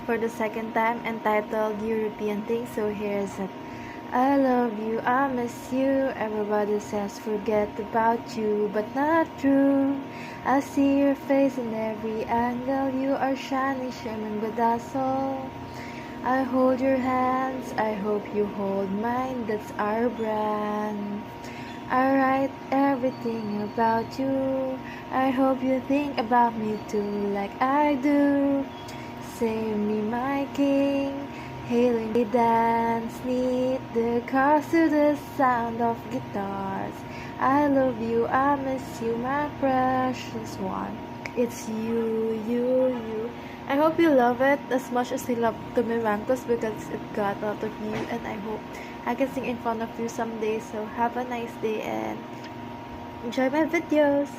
for the second time entitled European Things. So here's it. I love you, I miss you. Everybody says forget about you, but not true. I see your face in every angle. You are shining, shimmering, bedazzled. I hold your hands, I hope you hold mine. That's our brand. I write everything about you. I hope you think about me too, like I do. Save me, my king. Hailing the dance, knit the cars to the sound of guitars. I love you, I miss you, my precious one. It's you. I hope you love it as much as I love Tumimantos because it got out of you, and I hope I can sing in front of you someday. So have a nice day and enjoy my videos.